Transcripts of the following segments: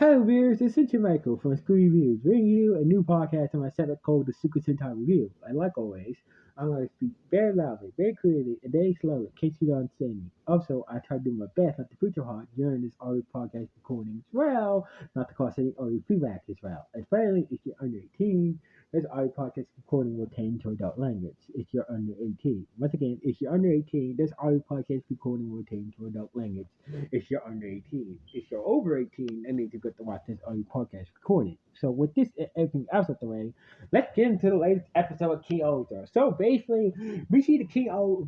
Hello, viewers. This is Michael from Screw Reviews, bringing you a new podcast on my setup called the Super Sentai Review. And like always, I'm going to speak very loudly, very clearly, and very slowly in case you don't understand me. Also, I try to do my best not to put your heart during this audio podcast recording as well, not to cause any audio feedback as well. And finally, if you're under 18, this audio podcast recording will tend to adult language if you're under 18. Once again, if you're under 18, this audio podcast recording will tend to adult language if you're under 18. If you're over 18, then need to get to watch this audio podcast recording. So with this and everything else out the way, let's get into the latest episode of King-Ohger. So basically, we see the King-Ohger.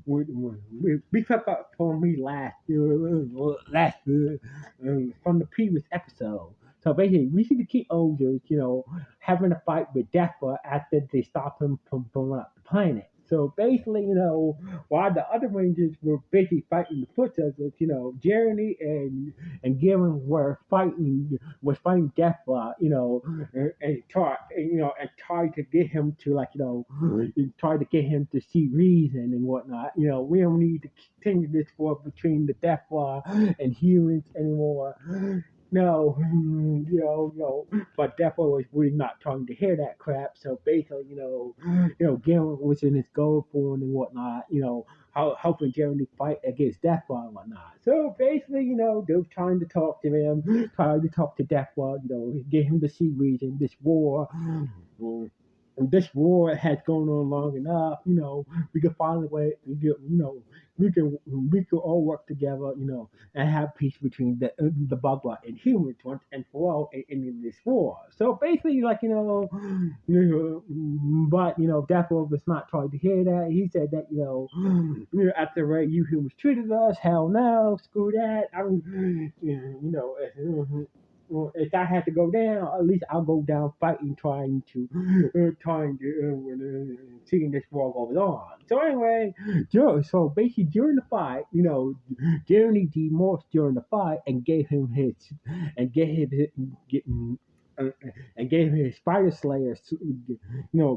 We took up for me from the previous episode. So basically, we see the King-Ohgers, having a fight with Deathra after they stop him from blowing up the planet. So basically, while the other Rangers were basically fighting the Foot Soldiers, Jeremy and Garen was fighting Deathra, and tried to get him to try to get him to see reason and whatnot. We don't need to continue this war between the Deathra and humans anymore. No, but Defo was really not trying to hear that crap. So basically, Garen was in his gold form and whatnot, helping Jeremy fight against Defo and whatnot. So basically, they were trying to talk to him, trying to talk to Defo, get him to see reason. This war has gone on long enough. We can find a way. We can all work together. And have peace between the Bugwa and humans once and for all in this war. So basically, but Deathloop was not trying to hear that. He said that at the rate you humans treated us, hell no, screw that. If I had to go down, at least I'll go down fighting, seeing this war goes on. So anyway, so basically during the fight, Jeremy demorphed during the fight and gave him his Spider Slayer,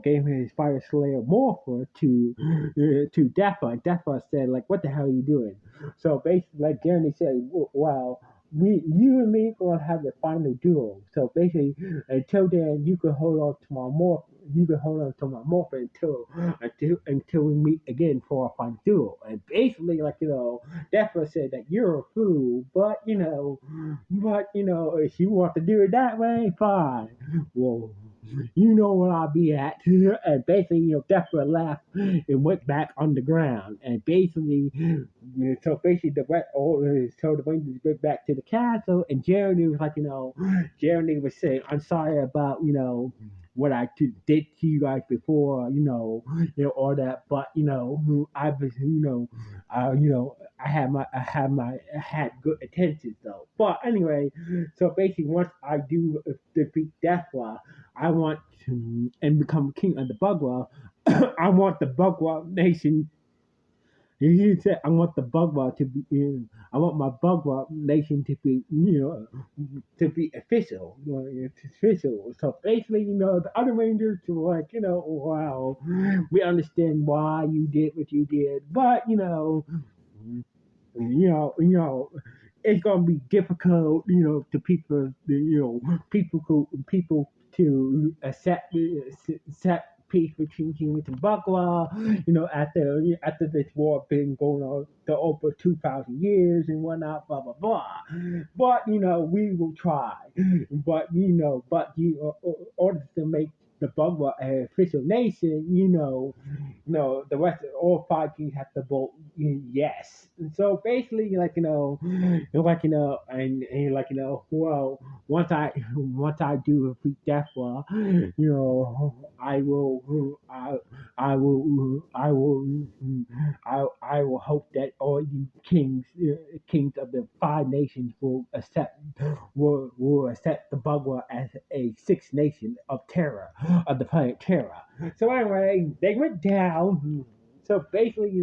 gave him his Spider Slayer morpher to Deathra. And Deathra said, like, what the hell are you doing? So basically, like Jeremy said, well, you and me gonna have the final duel. So basically, until then, you can hold on to my morph. You can hold on to my morph until we meet again for our final duel. And basically, Deathra said that you're a fool, but if you want to do it that way, fine. Well, you know where I'll be at. And basically, Deathra laughed and went back on the ground. And basically, the Rangers went back to the castle, and Jeremy was Jeremy was saying, I'm sorry about, what I did to you guys before, all that, but I was, I had good intentions though. But anyway, so basically, once I do defeat Deathwa, I want to and become king of the Bugwa. I want the Bugwa nation. He said, "I want the Bugwa to be. I want my Bugwa nation to be, to be official. It's official." So basically, the other Rangers were like, wow, we understand why you did what you did, but it's gonna be difficult, to people, people to accept peace between humans and Bagua, after this war been going on for over 2,000 years and whatnot, blah blah blah. But we will try. But in order to make the Bagua an official nation, no, the rest of all 5 teams have to vote yes. And so basically, well, once I do defeat Deathwa, I will, I will hope that all you kings of the 5 nations will accept the Bagua as a sixth nation of terror of the planet Terra. So anyway, they went down. So basically,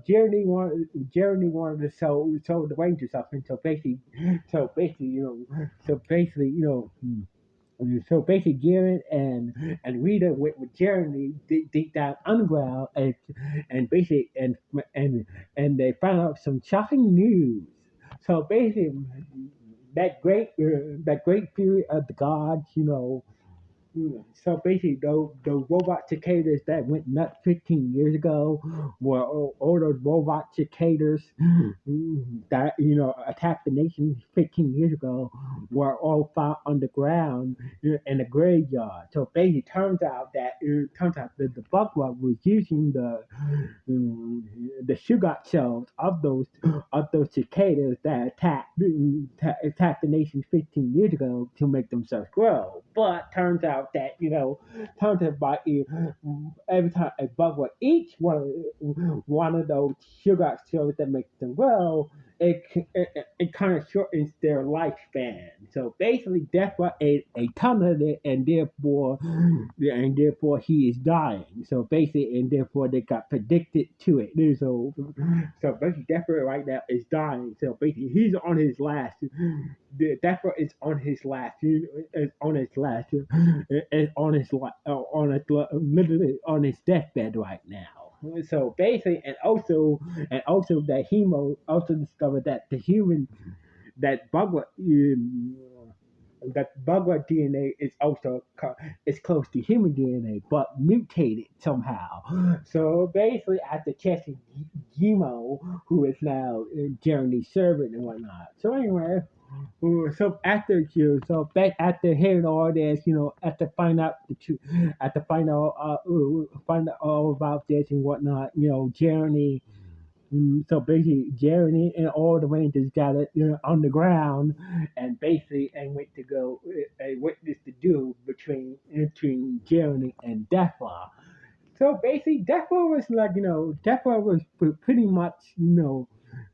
Jeremy wanted to show the Rangers something. So basically, So basically, Garen and Rita with Jeremy deep down underground, and basically and they found out some shocking news. So basically, that great theory of the gods, so basically, those robot cicadas that went nuts 15 years ago were all those robot cicadas that attacked the nation 15 years ago were all found underground in a graveyard. So basically, turns out that the bugler was using the sugar cells of those cicadas that attacked the nation 15 years ago to make themselves grow. But turns out by every time a bugler eats one of those sugar cells that makes them grow, it kind of shortens their lifespan. So basically, Deathra ate a ton of it, and therefore he is dying. So basically, and therefore they got predicted to it. So basically, Deathra right now is dying. So basically, he's on his last. Deathra is on his last. Is on his last. Is on his literally on his deathbed right now. So basically, and also that Hemo also discovered that the human that bugler DNA is also is close to human DNA, but mutated somehow. So basically, after testing Gemo, who is now Jeremy's servant and whatnot. So anyway, so after hearing all this, after find out the truth, after find out all about this and whatnot, Jeremy. So basically, Jeremy and all the Rangers gathered on the ground, and basically and went to go a witness to do between Jeremy and Deathla. So basically, Defo was like, Defo was pretty much,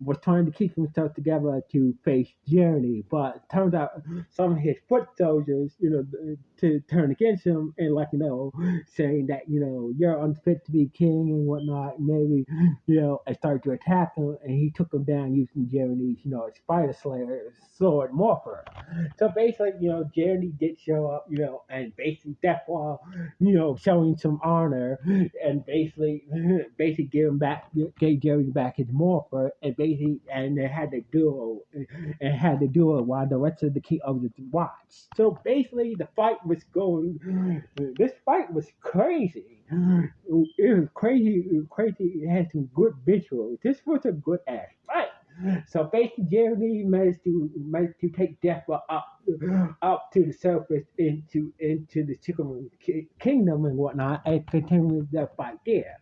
was trying to keep himself together to face Journey, but it turns out some of his foot soldiers, to turn against him and like, saying that, you're unfit to be king and whatnot. Maybe, and started to attack him, and he took him down using Journey's, Spider Slayer sword Morpher. So basically, Jeremy did show up, and basically Defo showing some honor and basically gave Jerry back his morpher, and they had the duel, while the rest of the key others watched. So basically, the fight was going. This fight was crazy. It was crazy. It was crazy. It had some good visuals. This was a good ass fight. So basically, Jeremy managed to take Deathra up to the surface into the Chicken Kingdom and whatnot, and continue the fight there.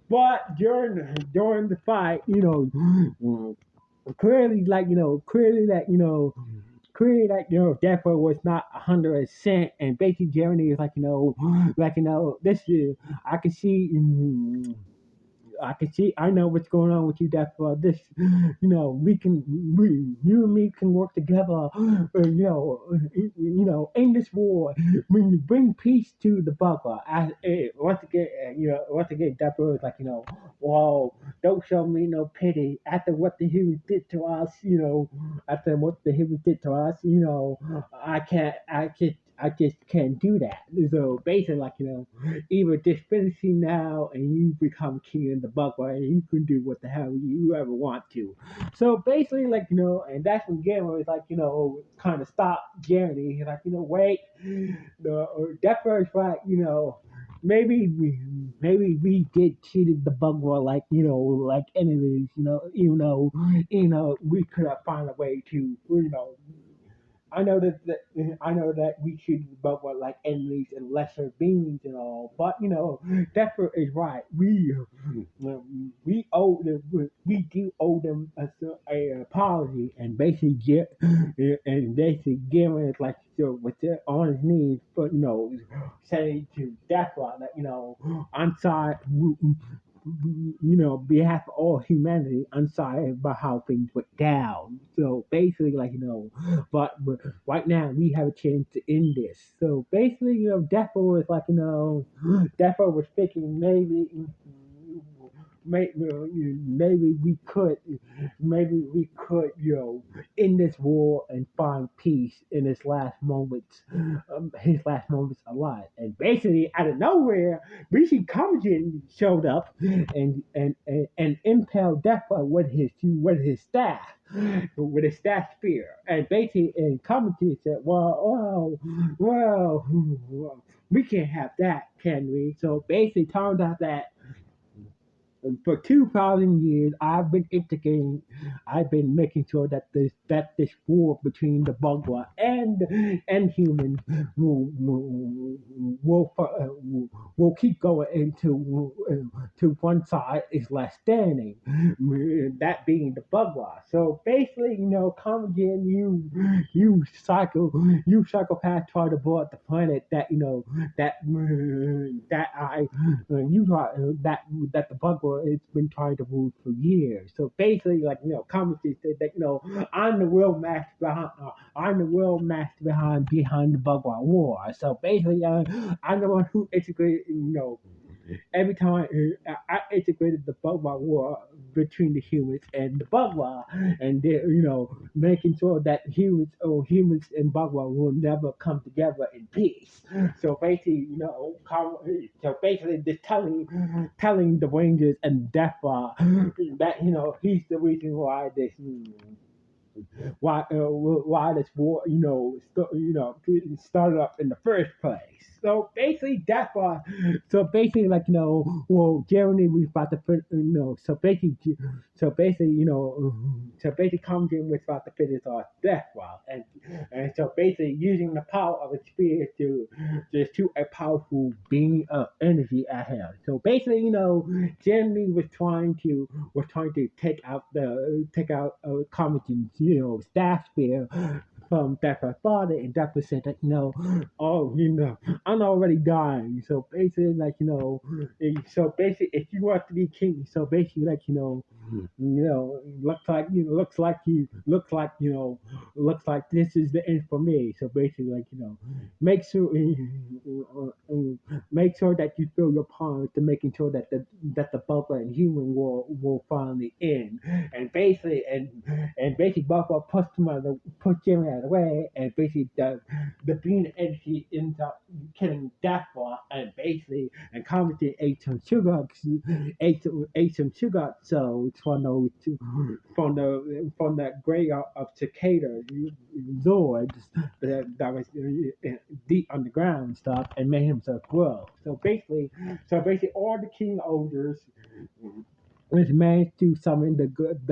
But during the fight, clearly Deathra was not 100%, and basically Jeremy is like this is I can see. I know what's going on with you. That this, you and me can work together. In this war, when you bring peace to the buffer. Once again, Deborah was like, well, don't show me no pity after what the humans did to us. After what the humans did to us, I just can't do that. So basically, either just finish him now and you become king in the buckler and you can do what the hell you ever want to. So basically, and that's when Gamma was like, kind of stop Jeremy. He's like, wait, that first fight, maybe we did treated the bugler like like enemies, even though we could have found a way to I know that we treat both like enemies and lesser beings and all, but Decker is right. We do owe them a apology, and basically giving it like with on his knees, but saying to Decker that I'm sorry. Behalf of all humanity, I'm sorry about how things went down. So basically, but right now we have a chance to end this. So basically, Defo was like, Defo was thinking maybe we could, end this war and find peace in his last moments alive. And basically, out of nowhere, Rishi Kamajan showed up and impaled Deathblood with his staff spear. And basically, and Kamajan said, well, we can't have that, can we? So basically, it turned out that for 2,000 years, I've been making sure that this war between the Bagua and humans will keep going until to one side is left standing, that being the Bagua. So basically, come again, you psychopath try to blow up the planet that I you thought that the Buckle has been trying to rule for years. So basically, commentary said that I'm the real master behind the Buckle War. So basically, I'm the one who integrated every time I integrated the Bugwa war between the humans and the Bugwa, and making sure that humans and Bugwa will never come together in peace. So basically, just telling the Rangers and Deathblood that he's the reason why this war, started up in the first place. So basically, that's why. So basically, Jeremy was about to put, so basically, Comedy was about to finish off Death Row, and so basically, using the power of a spear to just shoot a powerful beam of energy at him. So basically, Jeremy was trying to take out Comedy's, staff spear from Death's father, and Death said that, oh, I'm already dying. So basically, if you want to be king, so basically, looks like this is the end for me. So basically, make sure make sure that you fill your palms to making sure that the Buffer and human will finally end. And basically Buffer puts Jimmy out of the way, and basically the being energy ends up killing Daphne, and basically and Comedy ate some sugar cells from the grave of cicada Zords that was deep underground and stuff, and made himself grow. So basically, all the King Ogres was managed to summon the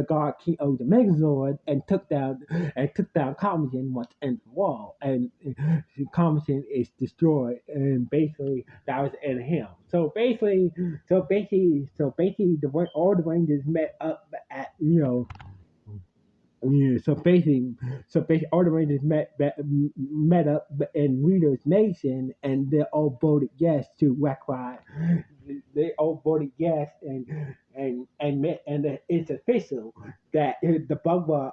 god King Ogre Megazord and took down Common once and for all, and Common is destroyed, and basically that was the end of him. So basically, all the Rangers met up at yeah, so basically, all the Rangers met up in Rita's Nation, and they all voted yes to Wackwide. They all voted yes, and it's official that the Bugwa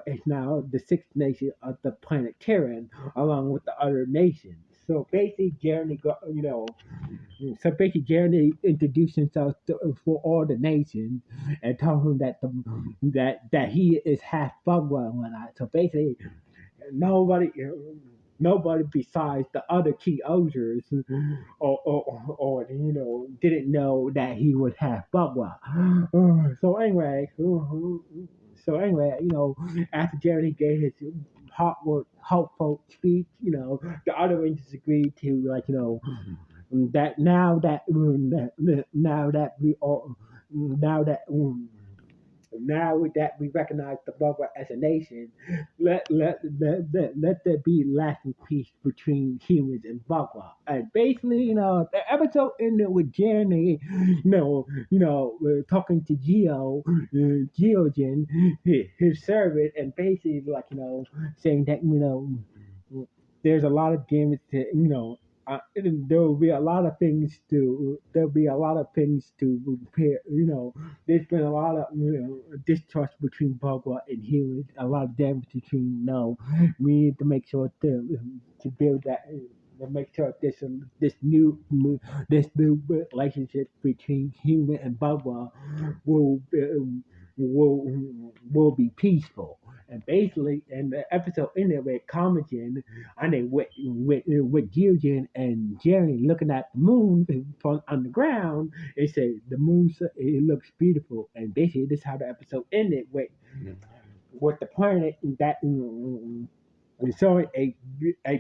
is now the sixth nation of the planet Terran, along with the other nations. So basically, Jeremy introduced himself for all the nations and told him that he is half Bugwa and whatnot. So basically, nobody nobody besides the other key ogres or didn't know that he was half Bugwa. So anyway, after Jeremy gave his hopeful speech, the other rangers agreed to that now that now that we recognize the Bugwa as a nation, let there be lasting peace between humans and Bugwa. And basically, the episode ended with Jeremy, talking to Geogen, his servant, and basically, saying that, there's a lot of damage to, there'll be a lot of things to repair. There's been a lot of distrust between Bugwa and humans, a lot of damage between. We need to make sure to build that. to make sure this new relationship between human and Bubba will be peaceful. And basically, in the episode ended with Comijan, and they with Gillian and Jerry looking at the moon from on the ground. They say the moon it looks beautiful, and basically this is how the episode ended with the planet that we saw a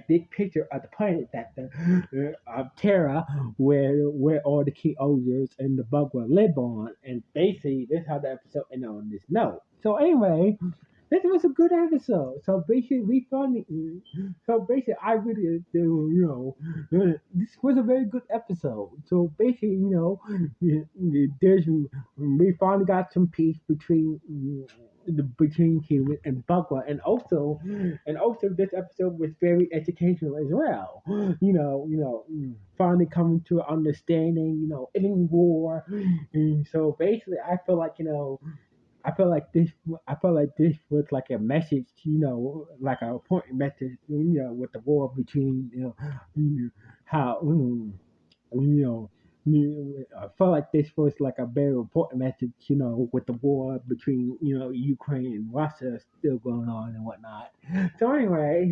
big picture of the planet that the of Terra, where all the key ogres and the bug will live on, and basically this is how the episode ended on this note. So anyway, this was a good episode. So basically, we found it. So basically, I really do. This was a very good episode. So basically, there's we finally got some peace between human and Bugwa, and also this episode was very educational as well. Finally coming to an understanding. Ending war. And so basically, I feel like this. I feel like this was like a message, like a important message, with the war between, how, you know, I felt like this was like a very important message, with the war between, Ukraine and Russia still going on and whatnot. So anyway,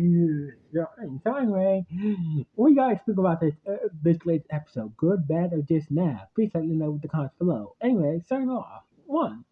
what you guys think about this latest episode? Good, bad, or just now? Please let me know with the comments below. Anyway, signing off. One.